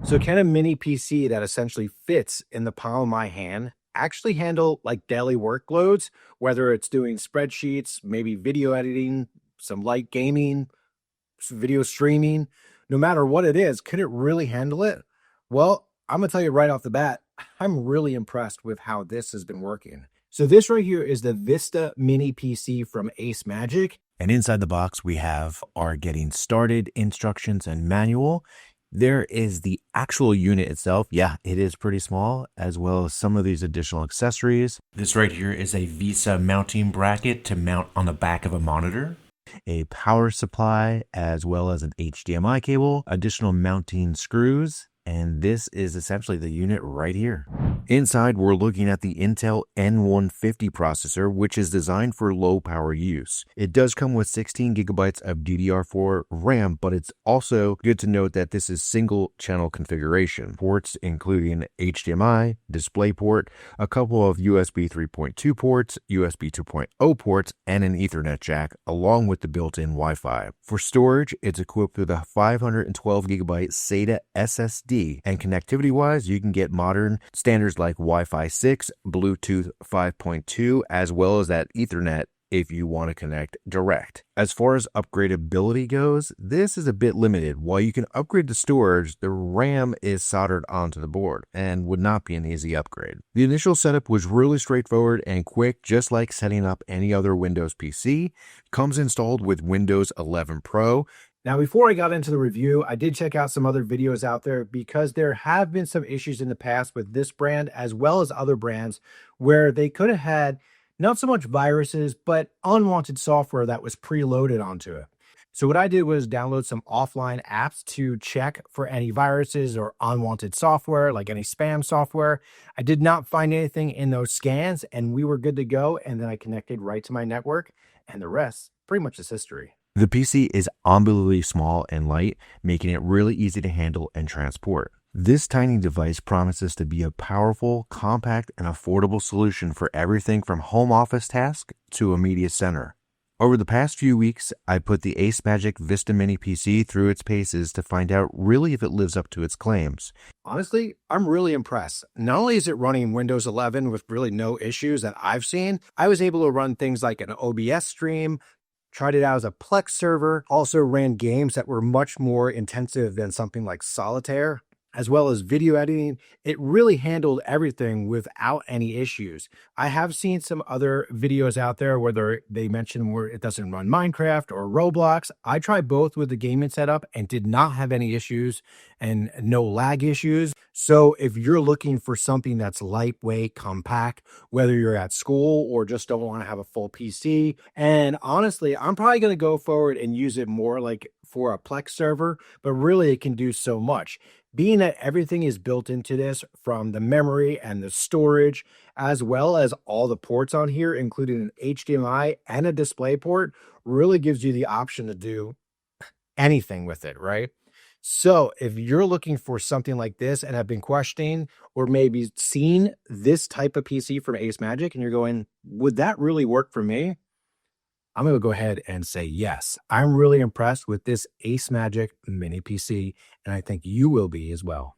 So can a mini PC that essentially fits in the palm of my hand actually handle like daily workloads, whether it's doing spreadsheets, maybe video editing, some light gaming, video streaming, no matter what it is, could it really handle it? Well, I'm gonna tell you right off the bat, I'm really impressed with how this has been working. So this right here is the Vista mini PC from ACEMAGIC. And inside the box, we have our getting started instructions and manual. There is the actual unit itself. Yeah, it is pretty small, as well as some of these additional accessories. This right here is a Vista mounting bracket to mount on the back of a monitor, a power supply, as well as an HDMI cable, additional mounting screws, and this is essentially the unit right here. Inside, we're looking at the Intel N150 processor, which is designed for low power use. It does come with 16 gigabytes of DDR4 RAM, but it's also good to note that this is single channel configuration. Ports including HDMI, DisplayPort, a couple of USB 3.2 ports, USB 2.0 ports, and an Ethernet jack, along with the built-in Wi-Fi. For storage, it's equipped with a 512 gigabyte SATA SSD, and connectivity-wise, you can get modern standards like Wi-Fi 6, Bluetooth 5.2, as well as that Ethernet if you want to connect direct. As far as upgradability goes, this is a bit limited. While you can upgrade the storage, the RAM is soldered onto the board and would not be an easy upgrade. The initial setup was really straightforward and quick, just like setting up any other Windows PC. Comes installed with Windows 11 Pro. Now, before I got into the review, I did check out some other videos out there because there have been some issues in the past with this brand as well as other brands where they could have had not so much viruses, but unwanted software that was preloaded onto it. So what I did was download some offline apps to check for any viruses or unwanted software, like any spam software. I did not find anything in those scans and we were good to go. And then I connected right to my network and the rest pretty much is history. The PC is unbelievably small and light, making it really easy to handle and transport. This tiny device promises to be a powerful, compact, and affordable solution for everything from home office tasks to a media center. Over the past few weeks, I put the ACEMAGIC Vista Mini PC through its paces to find out really if it lives up to its claims. Honestly, I'm really impressed. Not only is it running Windows 11 with really no issues that I've seen, I was able to run things like an OBS stream, tried it out as a Plex server, also ran games that were much more intensive than something like Solitaire, as well as video editing. It really handled everything without any issues. I have seen some other videos out there where they mention where it doesn't run Minecraft or Roblox. I tried both with the gaming setup and did not have any issues and no lag issues. So if you're looking for something that's lightweight, compact, whether you're at school or just don't want to have a full PC, and honestly, I'm probably going to go forward and use it more like for a Plex server, but really it can do so much. Being that everything is built into this from the memory and the storage, as well as all the ports on here, including an HDMI and a display port, really gives you the option to do anything with it, right? So if you're looking for something like this and have been questioning or maybe seen this type of PC from ACEMAGIC and you're going, would that really work for me? I'm going to go ahead and say yes. I'm really impressed with this ACEMAGIC mini PC, and I think you will be as well.